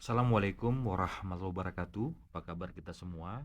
Assalamualaikum warahmatullahi wabarakatuh. Apa kabar kita semua?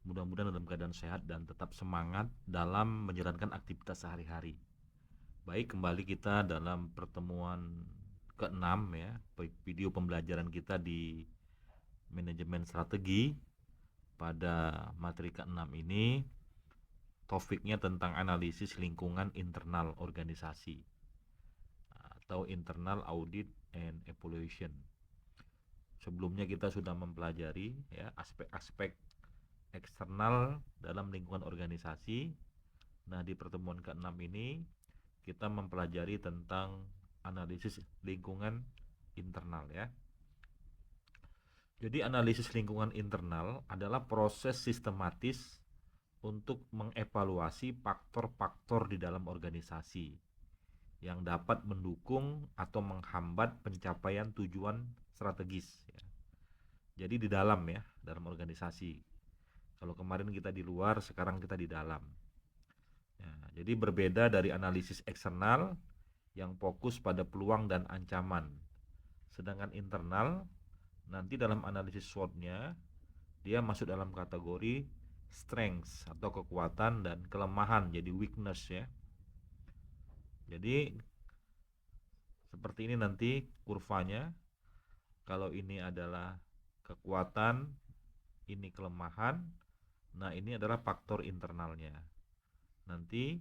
Mudah-mudahan dalam keadaan sehat dan tetap semangat dalam menjalankan aktivitas sehari-hari. Baik, kembali kita dalam pertemuan ke-6 ya, video pembelajaran kita di manajemen strategi. Pada materi ke-6 ini, topiknya tentang analisis lingkungan internal organisasi atau internal audit and evaluation. Sebelumnya kita sudah mempelajari ya aspek-aspek eksternal dalam lingkungan organisasi. Nah, di pertemuan ke-6 ini kita mempelajari tentang analisis lingkungan internal ya. Jadi analisis lingkungan internal adalah proses sistematis untuk mengevaluasi faktor-faktor di dalam organisasi yang dapat mendukung atau menghambat pencapaian tujuan strategis ya. Jadi di dalam ya, dalam organisasi. Kalau kemarin kita di luar, sekarang kita di dalam. Ya, jadi berbeda dari analisis eksternal yang fokus pada peluang dan ancaman. Sedangkan internal, nanti dalam analisis SWOT-nya, dia masuk dalam kategori strengths atau kekuatan dan kelemahan, jadi weakness ya. Jadi seperti ini nanti kurvanya. Kalau ini adalah kekuatan, ini kelemahan. Nah, ini adalah faktor internalnya. Nanti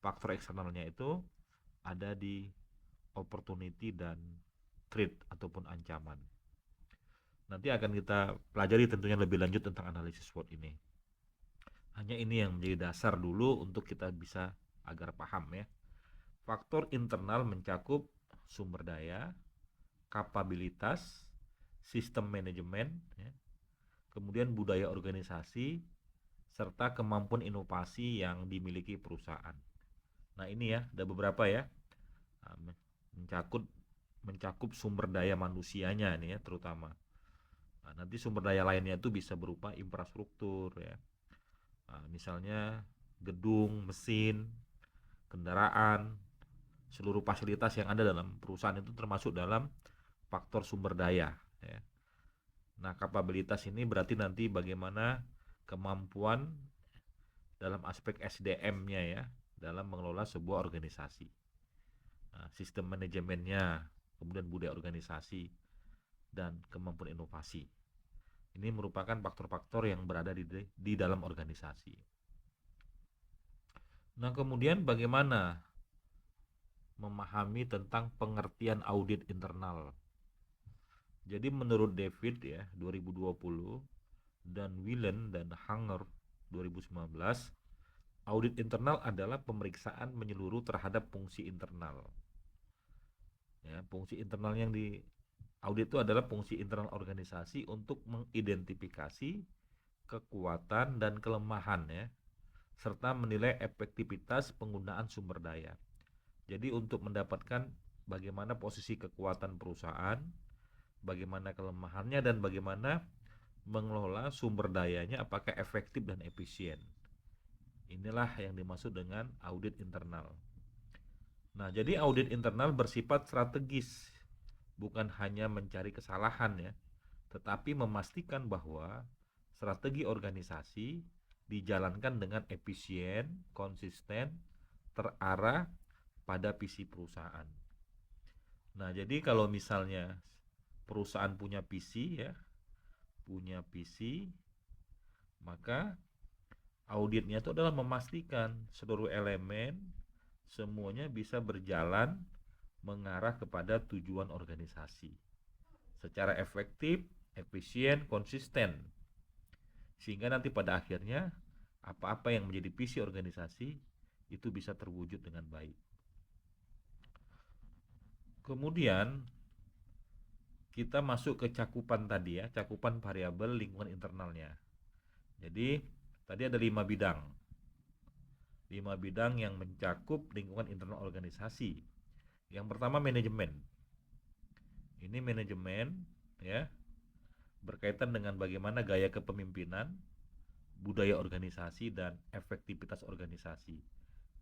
faktor eksternalnya itu ada di opportunity dan threat ataupun ancaman. Nanti akan kita pelajari tentunya lebih lanjut tentang analisis SWOT ini. Hanya ini yang menjadi dasar dulu untuk kita bisa agar paham ya. Faktor internal mencakup sumber daya, kapabilitas, sistem manajemen, ya, kemudian budaya organisasi, serta kemampuan inovasi yang dimiliki perusahaan. Nah ini ya, ada beberapa ya, mencakup mencakup sumber daya manusianya nih ya terutama. Nah, nanti sumber daya lainnya itu bisa berupa infrastruktur ya. Nah, misalnya gedung, mesin, kendaraan, seluruh fasilitas yang ada dalam perusahaan itu termasuk dalam faktor sumber daya ya. Nah, kapabilitas ini berarti nanti bagaimana kemampuan dalam aspek SDM-nya ya dalam mengelola sebuah organisasi. Nah, sistem manajemennya, kemudian budaya organisasi dan kemampuan inovasi. Ini merupakan faktor-faktor yang berada di dalam organisasi. Nah, kemudian bagaimana memahami tentang pengertian audit internal? Jadi menurut David ya 2020 dan Whelan dan Hanger 2019, audit internal adalah pemeriksaan menyeluruh terhadap fungsi internal. Ya, fungsi internal yang di audit itu adalah fungsi internal organisasi untuk mengidentifikasi kekuatan dan kelemahan ya, serta menilai efektivitas penggunaan sumber daya. Jadi untuk mendapatkan bagaimana posisi kekuatan perusahaan, bagaimana kelemahannya dan bagaimana mengelola sumber dayanya apakah efektif dan efisien. Inilah yang dimaksud dengan audit internal. Nah, jadi audit internal bersifat strategis, bukan hanya mencari kesalahan ya, tetapi memastikan bahwa strategi organisasi dijalankan dengan efisien, konsisten, terarah pada visi perusahaan. Nah, jadi kalau misalnya perusahaan punya visi ya, maka auditnya itu adalah memastikan seluruh elemen semuanya bisa berjalan mengarah kepada tujuan organisasi secara efektif, efisien, konsisten. Sehingga nanti pada akhirnya apa-apa yang menjadi visi organisasi itu bisa terwujud dengan baik. Kemudian kita masuk ke cakupan tadi ya, cakupan variabel lingkungan internalnya. Jadi tadi ada 5 bidang. 5 bidang yang mencakup lingkungan internal organisasi. Yang pertama manajemen. Ini manajemen ya, berkaitan dengan bagaimana gaya kepemimpinan, budaya organisasi dan efektivitas organisasi.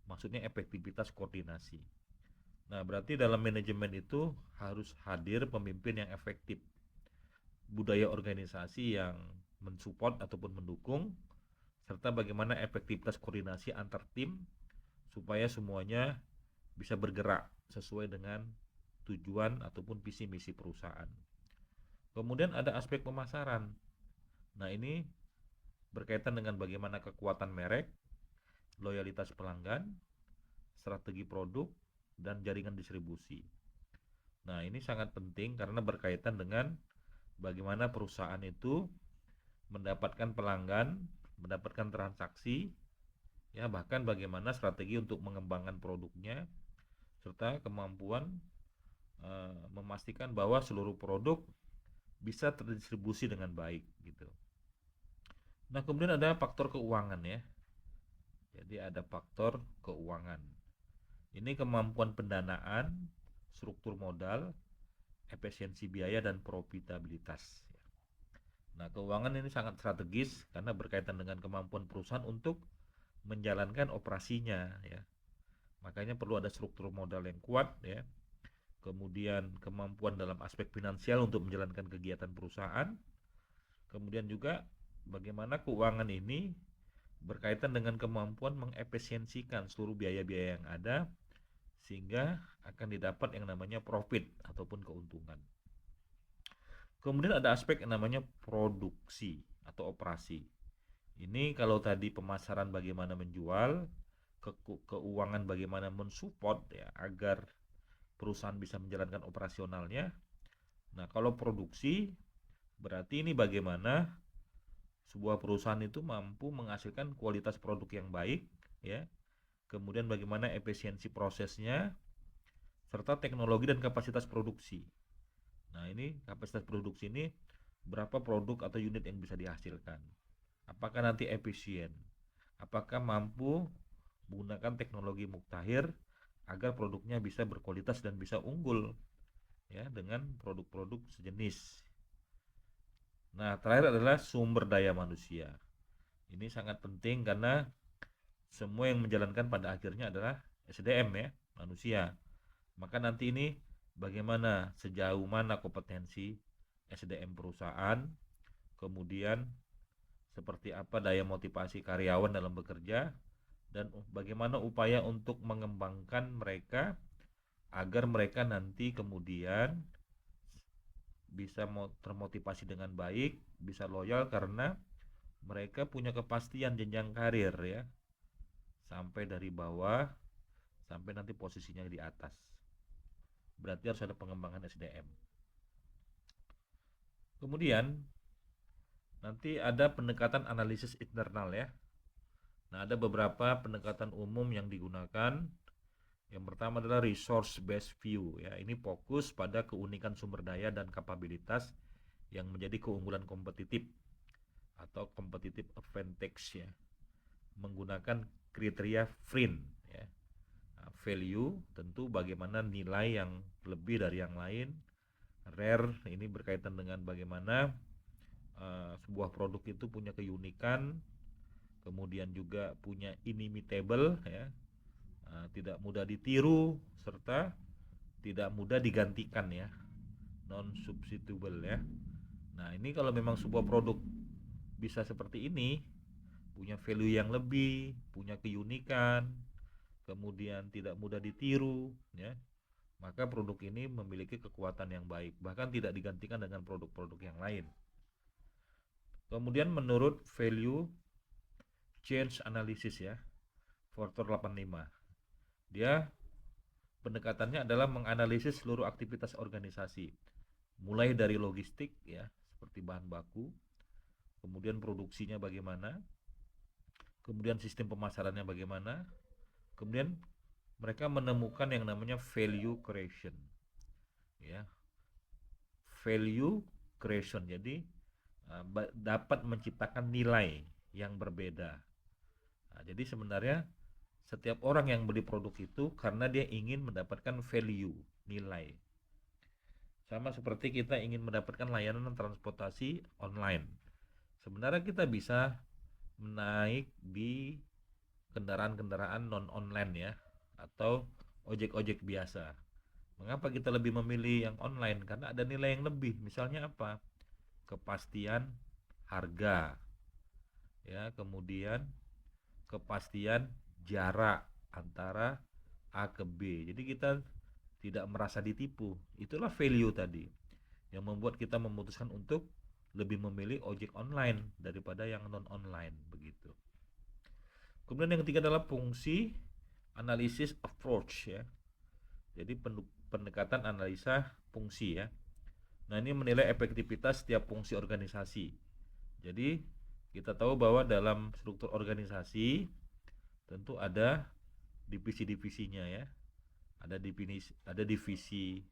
Maksudnya efektivitas koordinasi. Nah, berarti dalam manajemen itu harus hadir pemimpin yang efektif budaya organisasi yang mensupport ataupun mendukung, serta bagaimana efektivitas koordinasi antar tim supaya semuanya bisa bergerak sesuai dengan tujuan ataupun visi misi perusahaan. Kemudian ada aspek pemasaran. Nah, ini berkaitan dengan bagaimana kekuatan merek, loyalitas pelanggan, strategi produk, dan jaringan distribusi. Nah, ini sangat penting karena berkaitan dengan bagaimana perusahaan itu mendapatkan pelanggan, mendapatkan transaksi, ya, bahkan bagaimana strategi untuk mengembangkan produknya, serta kemampuan memastikan bahwa seluruh produk bisa terdistribusi dengan baik gitu. Nah, kemudian ada faktor keuangan ya. Jadi ada faktor keuangan. Ini kemampuan pendanaan, struktur modal, efisiensi biaya, dan profitabilitas. Nah, keuangan ini sangat strategis karena berkaitan dengan kemampuan perusahaan untuk menjalankan operasinya ya. Makanya perlu ada struktur modal yang kuat ya. Kemudian kemampuan dalam aspek finansial untuk menjalankan kegiatan perusahaan. Kemudian juga bagaimana keuangan ini berkaitan dengan kemampuan mengefisiensikan seluruh biaya-biaya yang ada sehingga akan didapat yang namanya profit ataupun keuntungan. Kemudian ada aspek yang namanya produksi atau operasi. Ini kalau tadi pemasaran bagaimana menjual, keuangan bagaimana mensupport ya agar perusahaan bisa menjalankan operasionalnya. Nah, kalau produksi berarti ini bagaimana sebuah perusahaan itu mampu menghasilkan kualitas produk yang baik ya. Kemudian bagaimana efisiensi prosesnya serta teknologi dan kapasitas produksi. Nah, ini kapasitas produksi ini berapa produk atau unit yang bisa dihasilkan. Apakah nanti efisien? Apakah mampu menggunakan teknologi muktahir agar produknya bisa berkualitas dan bisa unggul ya dengan produk-produk sejenis. Nah, terakhir adalah sumber daya manusia. Ini sangat penting karena semua yang menjalankan pada akhirnya adalah SDM ya, manusia. Maka nanti ini bagaimana sejauh mana kompetensi SDM perusahaan, kemudian seperti apa daya motivasi karyawan dalam bekerja, dan bagaimana upaya untuk mengembangkan mereka agar mereka nanti kemudian bisa termotivasi dengan baik, bisa loyal karena mereka punya kepastian jenjang karir ya, sampai dari bawah sampai nanti posisinya di atas. Berarti harus ada pengembangan SDM. Kemudian nanti ada pendekatan analisis internal ya. Nah, ada beberapa pendekatan umum yang digunakan. Yang pertama adalah resource based view ya. Ini fokus pada keunikan sumber daya dan kapabilitas yang menjadi keunggulan kompetitif atau competitive advantage ya. Menggunakan kriteria FRIN ya. Nah, value tentu bagaimana nilai yang lebih dari yang lain. Rare ini berkaitan dengan bagaimana sebuah produk itu punya keunikan, kemudian juga punya inimitable ya, tidak mudah ditiru serta tidak mudah digantikan ya, non substitutable ya. Nah, ini kalau memang sebuah produk bisa seperti ini, punya value yang lebih, punya keunikan, kemudian tidak mudah ditiru ya, maka produk ini memiliki kekuatan yang baik, bahkan tidak digantikan dengan produk-produk yang lain. Kemudian menurut value change analysis ya, Fortor 85, dia pendekatannya adalah menganalisis seluruh aktivitas organisasi, mulai dari logistik ya, seperti bahan baku, kemudian produksinya bagaimana, kemudian sistem pemasarannya bagaimana, kemudian mereka menemukan yang namanya value creation ya, value creation. Jadi dapat menciptakan nilai yang berbeda. Nah, jadi sebenarnya setiap orang yang beli produk itu karena dia ingin mendapatkan value, nilai. Sama seperti kita ingin mendapatkan layanan transportasi online. Sebenarnya kita bisa naik di kendaraan-kendaraan non-online ya, atau ojek-ojek biasa. Mengapa kita lebih memilih yang online? Karena ada nilai yang lebih. Misalnya apa? kepastian harga, ya, kemudian kepastian jarak antara A ke B. Jadi kita tidak merasa ditipu. Itulah value tadi yang membuat kita memutuskan untuk lebih memilih ojek online daripada yang non online begitu. Kemudian yang ketiga adalah fungsi analisis approach, ya. Jadi pendekatan analisa fungsi, ya. Nah, ini menilai efektivitas setiap fungsi organisasi. Jadi kita tahu bahwa dalam struktur organisasi tentu ada divisi-divisinya, ya. Ada divisi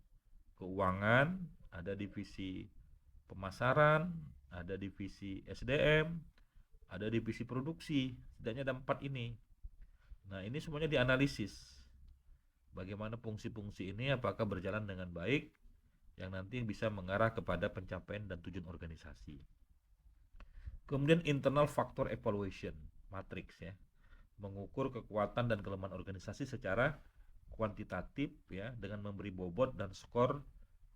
keuangan, ada divisi pemasaran, ada divisi SDM, ada divisi produksi. Setidaknya ada 4 ini. Nah, ini semuanya dianalisis. Bagaimana fungsi-fungsi ini apakah berjalan dengan baik, yang nanti bisa mengarah kepada pencapaian dan tujuan organisasi. Kemudian internal factor evaluation matrix, ya, mengukur kekuatan dan kelemahan organisasi secara kuantitatif, ya, dengan memberi bobot dan skor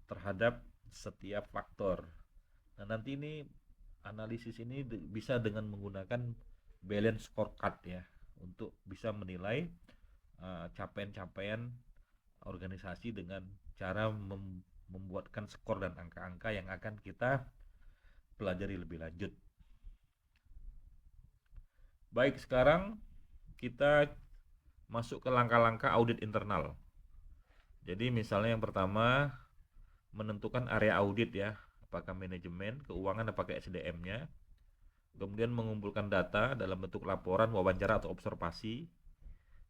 terhadap setiap faktor. Nah, nanti ini analisis ini bisa dengan menggunakan balance scorecard, ya, untuk bisa menilai capaian-capaian organisasi dengan cara membuatkan skor dan angka-angka yang akan kita pelajari lebih lanjut. Baik, sekarang kita masuk ke langkah-langkah audit internal. Jadi misalnya yang pertama, menentukan area audit, ya, apakah manajemen, keuangan, apakah SDM-nya. Kemudian mengumpulkan data dalam bentuk laporan, wawancara atau observasi.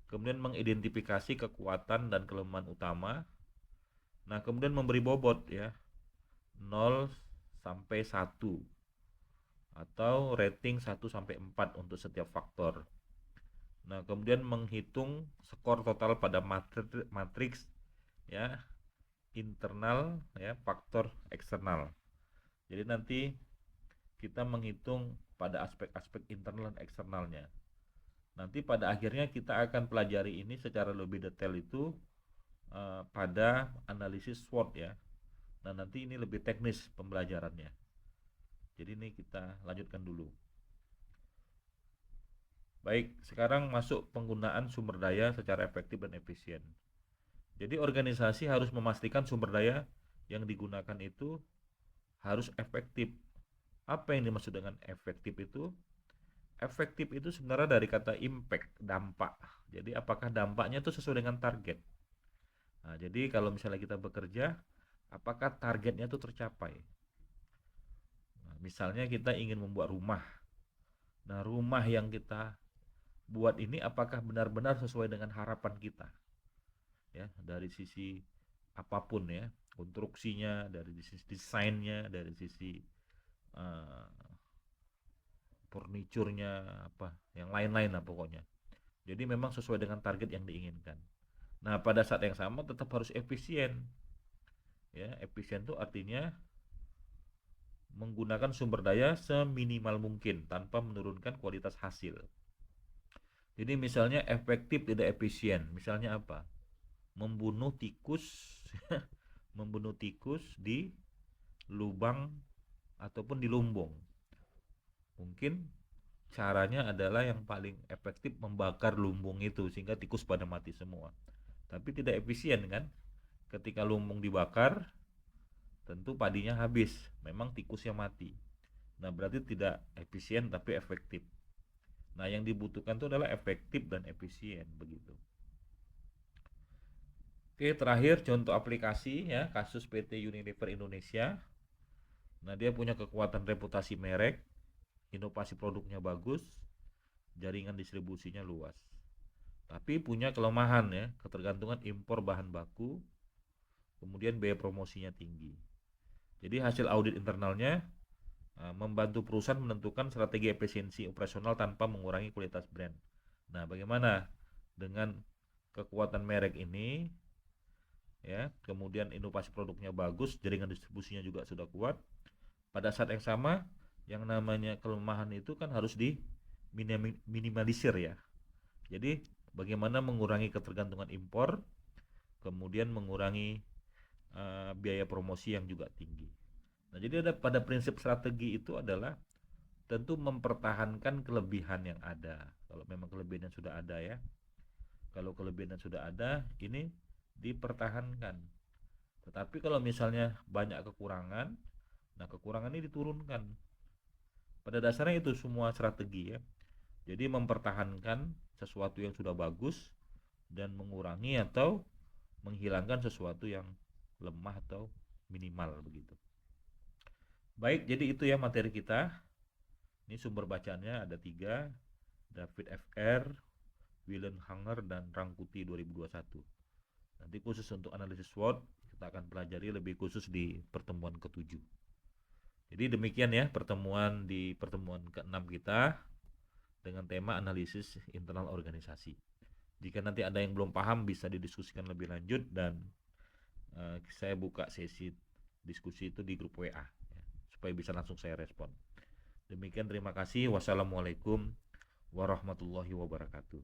Kemudian mengidentifikasi kekuatan dan kelemahan utama. Nah, kemudian memberi bobot, ya, 0 sampai 1 atau rating 1 sampai 4 untuk setiap faktor. Nah, kemudian menghitung skor total pada matriks, ya, internal, ya, faktor eksternal. Jadi nanti kita menghitung pada aspek-aspek internal dan eksternalnya. Nanti pada akhirnya kita akan pelajari ini secara lebih detail itu pada analisis SWOT, ya. Nah, nanti ini lebih teknis pembelajarannya. Jadi ini kita lanjutkan dulu. Baik, sekarang masuk penggunaan sumber daya secara efektif dan efisien. Jadi organisasi harus memastikan sumber daya yang digunakan itu harus efektif. Apa yang dimaksud dengan efektif itu? Efektif itu sebenarnya dari kata impact, dampak. Jadi apakah dampaknya itu sesuai dengan target? Nah, jadi kalau misalnya kita bekerja, apakah targetnya itu tercapai? Nah, misalnya kita ingin membuat rumah. Nah, rumah yang kita buat ini apakah benar-benar sesuai dengan harapan kita, ya, dari sisi apapun, ya, konstruksinya, dari sisi desainnya, dari sisi uh, furniturnya, apa yang lain-lain lah pokoknya. Jadi memang sesuai dengan target yang diinginkan. Nah, pada saat yang sama tetap harus efisien, ya. Efisien itu artinya menggunakan sumber daya seminimal mungkin tanpa menurunkan kualitas hasil. Jadi misalnya efektif tidak efisien, misalnya apa? Membunuh tikus membunuh tikus di lubang ataupun di lumbung. Mungkin caranya adalah yang paling efektif membakar lumbung itu sehingga tikus pada mati semua. Tapi tidak efisien, kan? Ketika lumbung dibakar, tentu padinya habis, memang tikusnya mati. Nah, berarti tidak efisien tapi efektif. Nah, yang dibutuhkan itu adalah efektif dan efisien begitu. Oke, terakhir contoh aplikasi, ya, kasus PT Unilever Indonesia. Nah, dia punya kekuatan reputasi merek, inovasi produknya bagus, jaringan distribusinya luas. Tapi punya kelemahan, ya, ketergantungan impor bahan baku, kemudian biaya promosinya tinggi. Jadi hasil audit internalnya membantu perusahaan menentukan strategi efisiensi operasional tanpa mengurangi kualitas brand. Nah, bagaimana dengan kekuatan merek ini, ya, kemudian inovasi produknya bagus, jaringan distribusinya juga sudah kuat. Pada saat yang sama, yang namanya kelemahan itu kan harus diminimalisir, ya. Jadi bagaimana mengurangi ketergantungan impor, kemudian mengurangi biaya promosi yang juga tinggi. Nah, jadi ada pada prinsip strategi itu adalah tentu mempertahankan kelebihan yang ada. Kalau memang kelebihan yang sudah ada ya. Kalau kelebihan yang sudah ada, ini dipertahankan. Tetapi kalau misalnya banyak kekurangan, nah kekurangan ini diturunkan. Pada dasarnya itu semua strategi ya. Jadi mempertahankan sesuatu yang sudah bagus dan mengurangi atau menghilangkan sesuatu yang lemah atau minimal begitu. Baik, jadi itu ya materi kita. Ini sumber bacaannya ada 3, David FR, Willem Hanger, dan Rangkuti 2021. Nanti khusus untuk analisis SWOT, kita akan pelajari lebih khusus di pertemuan ke-7. Jadi demikian ya pertemuan ke-6 kita dengan tema analisis internal organisasi. Jika nanti ada yang belum paham bisa didiskusikan lebih lanjut dan saya buka sesi diskusi itu di grup WA ya, supaya bisa langsung saya respon. Demikian, terima kasih. Wassalamualaikum warahmatullahi wabarakatuh.